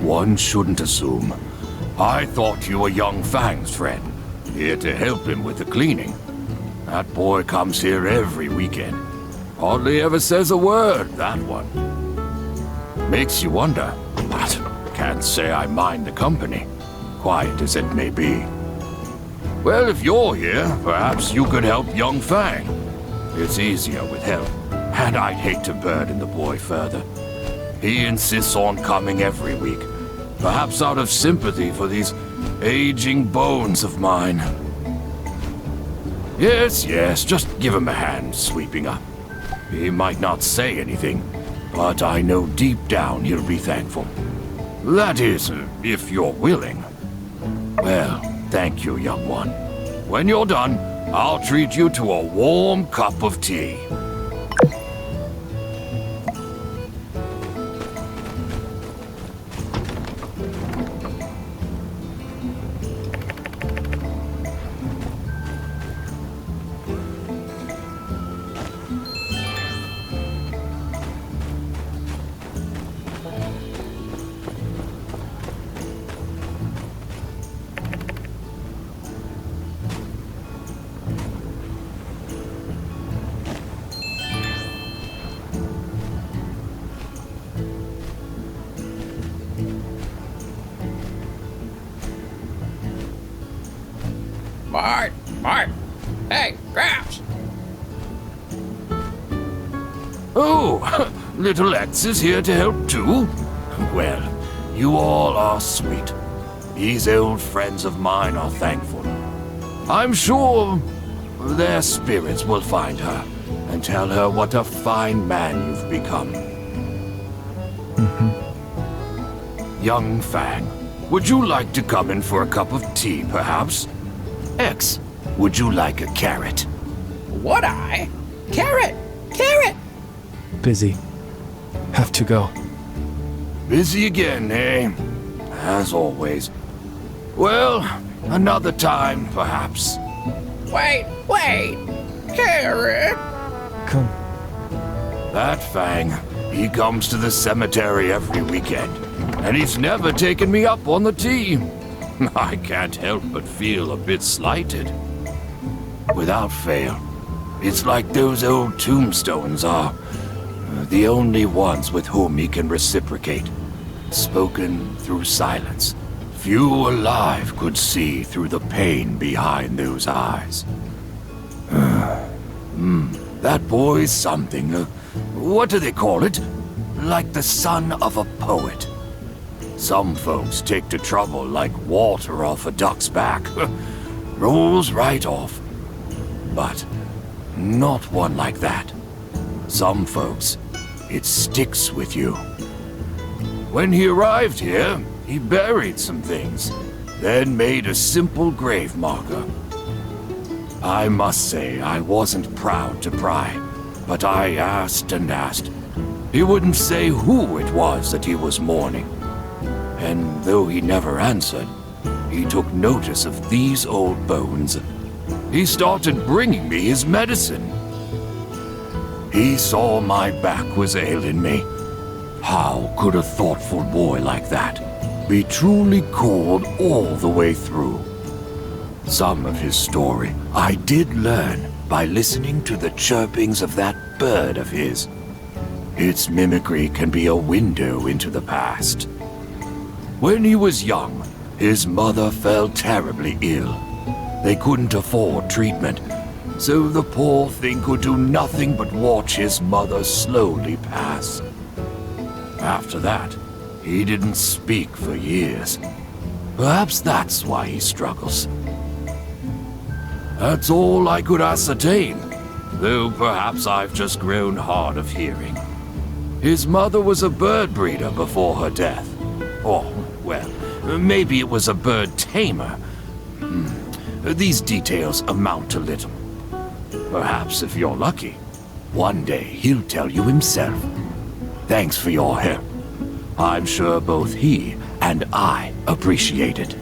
One shouldn't assume. I thought you were young Fang's friend, here to help him with the cleaning. That boy comes here every weekend. Hardly ever says a word, that one. Makes you wonder, but can't say I mind the company, quiet as it may be. Well, if you're here, perhaps you could help young Fang. It's easier with help, and I'd hate to burden the boy further. He insists on coming every week, perhaps out of sympathy for these aging bones of mine. Yes, just give him a hand sweeping up. He might not say anything, but I know deep down he'll be thankful. That is, if you're willing. Well, thank you, young one. When you're done, I'll treat you to a warm cup of tea. Mart! Hey, Gramps! Oh, little X is here to help too? Well, you all are sweet. These old friends of mine are thankful. I'm sure their spirits will find her and tell her what a fine man you've become. Young Fang, would you like to come in for a cup of tea, perhaps? X, would you like a carrot? Would I? Carrot! Carrot! Busy. Have to go. Busy again, eh? As always. Well, another time, perhaps. Wait! Carrot! Come. That Fang, he comes to the cemetery every weekend, and he's never taken me up on the tea. I can't help but feel a bit slighted. Without fail, it's like those old tombstones are the only ones with whom he can reciprocate, spoken through silence. Few alive could see through the pain behind those eyes. That boy's something. What do they call it? Like the son of a poet. Some folks take to trouble like water off a duck's back. Rolls right off. But not one like that. Some folks, it sticks with you. When he arrived here, he buried some things, then made a simple grave marker. I must say I wasn't proud to pry, but I asked and asked. He wouldn't say who it was that he was mourning. And though he never answered, he took notice of these old bones. He started bringing me his medicine. He saw my back was ailing me. How could a thoughtful boy like that be truly cold all the way through? Some of his story I did learn by listening to the chirpings of that bird of his. Its mimicry can be a window into the past. When he was young, his mother fell terribly ill. They couldn't afford treatment, so the poor thing could do nothing but watch his mother slowly pass. After that, he didn't speak for years. Perhaps that's why he struggles. That's all I could ascertain, though perhaps I've just grown hard of hearing. His mother was a bird breeder before her death. Or, well, maybe it was a bird tamer. These details amount to little. Perhaps if you're lucky, one day he'll tell you himself. Thanks for your help. I'm sure both he and I appreciate it.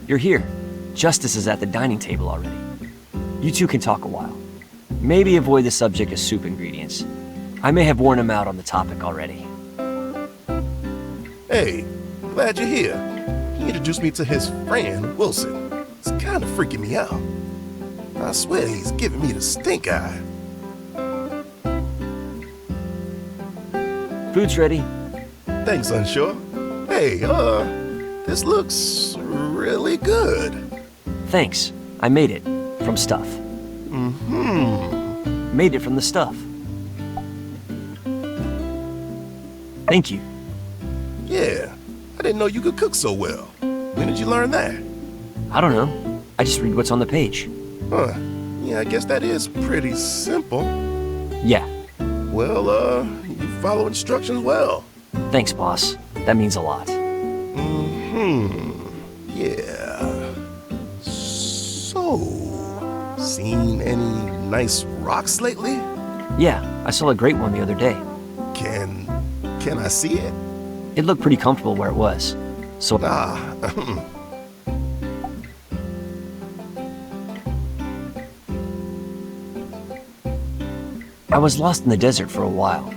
You're here. Justice is at the dining table already. You two can talk a while. Maybe avoid the subject of soup ingredients. I may have worn him out on the topic already. Hey, glad you're here. He introduced me to his friend, Wilson. It's kind of freaking me out. I swear he's giving me the stink eye. Food's ready. Thanks, Unsure. Hey, this looks really good. Thanks. I made it. From stuff. Made it from the stuff. Thank you. Yeah, I didn't know you could cook so well. When did you learn that? I don't know. I just read what's on the page. Huh, yeah, I guess that is pretty simple. Yeah. Well, you follow instructions well. Thanks, boss. That means a lot. Yeah. So, seen any nice rocks lately? Yeah, I saw a great one the other day. Can I see it? It looked pretty comfortable where it was. So, I was lost in the desert for a while.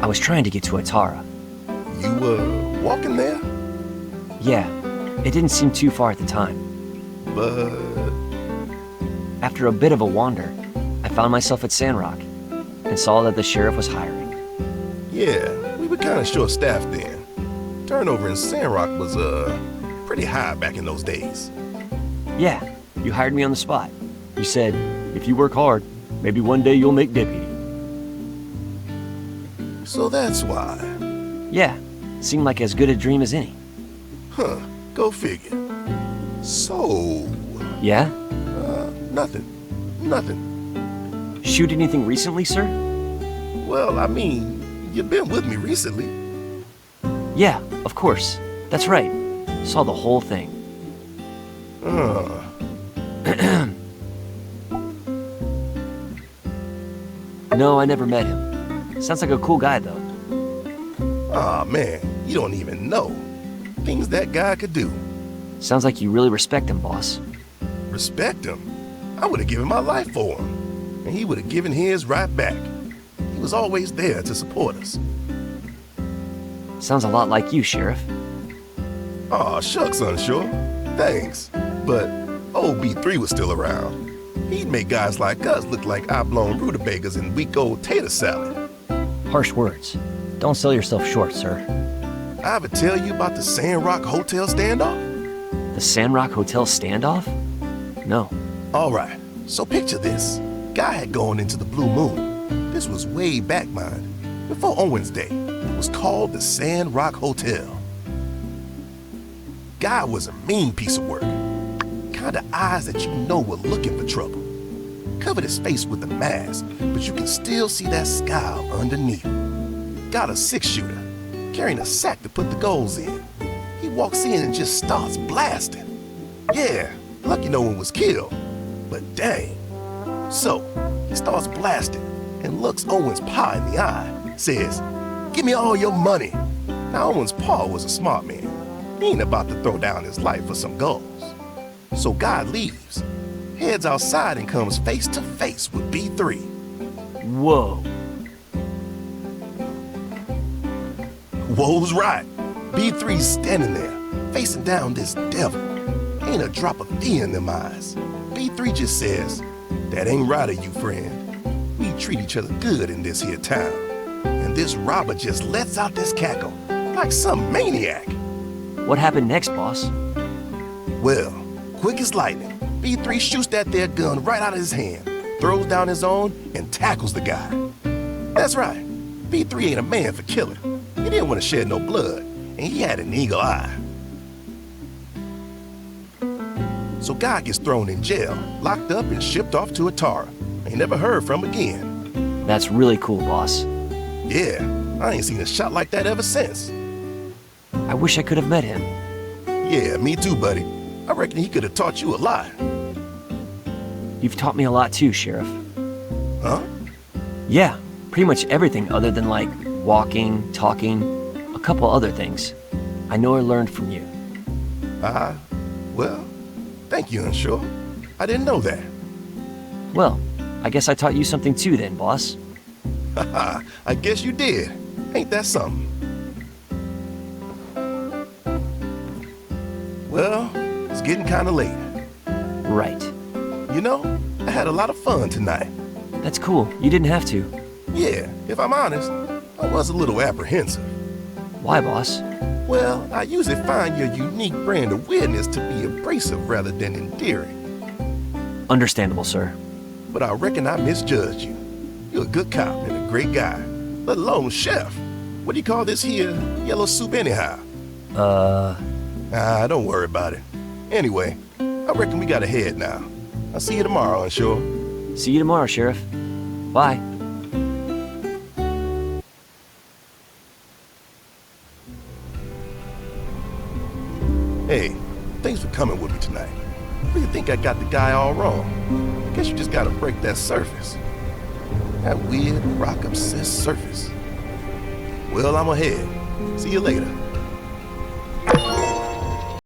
I was trying to get to Atara. You were walking there? Yeah, it didn't seem too far at the time. But After a bit of a wander, I found myself at Sandrock and saw that the sheriff was hiring. yeah, we were kind of short-staffed then. Turnover in Sandrock was, pretty high back in those days. Yeah, you hired me on the spot. You said, if you work hard, maybe one day you'll make deputy. So that's why. Yeah, seemed like as good a dream as any. Huh, go figure. So, Yeah? nothing. Nothing. Shoot anything recently, sir? Well, I mean, you've been with me recently. Yeah, of course. That's right. Saw the whole thing. No, I never met him. Sounds like a cool guy, though. Aw, man, you don't even know. Things that guy could do. Sounds like you really respect him, boss. Respect him. I would have given my life for him. And he would have given his right back. He was always there to support us. Sounds a lot like you, Sheriff. Aw, shucks, Unsure. Thanks. But old B3 was still around. He'd make guys like us look like oblong rutabagas and week-old tater salad. Harsh words. Don't sell yourself short, sir. I ever tell you about the Sandrock Hotel standoff? The Sandrock Hotel standoff? No. All right, so picture this. Guy had gone into the Blue Moon. This was way back, mind, before Owen's day. It was called the Sandrock Hotel. Guy was a mean piece of work. Kind of eyes that you know were looking for trouble. Covered his face with a mask, but you can still see that scowl underneath. Got a 6-shooter, carrying a sack to put the goals in. He walks in and just starts blasting. Yeah, lucky no one was killed, but dang. So, he starts blasting and looks Owen's pa in the eye, says, "Give me all your money." Now, Owen's pa was a smart man. He ain't about to throw down his life for some goals. So Guy leaves, heads outside and comes face to face with B3. Whoa. Whoa's right. B3's standing there, facing down this devil. Ain't a drop of fear in them eyes. B3 just says, "That ain't right of you, friend. We treat each other good in this here town." And this robber just lets out this cackle, like some maniac. What happened next, boss? Well, quick as lightning, B3 shoots that there gun right out of his hand, throws down his own, and tackles the guy. That's right, B3 ain't a man for killing. He didn't want to shed no blood, and he had an eagle eye. So Guy gets thrown in jail, locked up, and shipped off to Atara. Ain't never heard from again. That's really cool, boss. Yeah, I ain't seen a shot like that ever since. I wish I could have met him. Yeah, me too, buddy. I reckon he could have taught you a lot. You've taught me a lot too, Sheriff. Huh? Yeah, pretty much everything other than like walking, talking, a couple other things. I know I learned from you. Well, Thank you, Unsure. I didn't know that. Well, I guess I taught you something too then, boss. Haha, I guess you did. Ain't that something? Well, it's getting kind of late. Right. You know, I had a lot of fun tonight. That's cool. You didn't have to. Yeah, if I'm honest, I was a little apprehensive. Why, boss? Well, I usually find your unique brand of weirdness to be abrasive rather than endearing. Understandable, sir. But I reckon I misjudged you. You're a good cop and a great guy, let alone chef. What do you call this here yellow soup anyhow? Don't worry about it. Anyway, I reckon we gotta head now. I'll see you tomorrow, Unsure. See you tomorrow, Sheriff. Bye. Hey, thanks for coming with me tonight. I really think I got the guy all wrong. Guess you just gotta break that surface. That weird, rock-obsessed surface. Well, I'm ahead. See you later.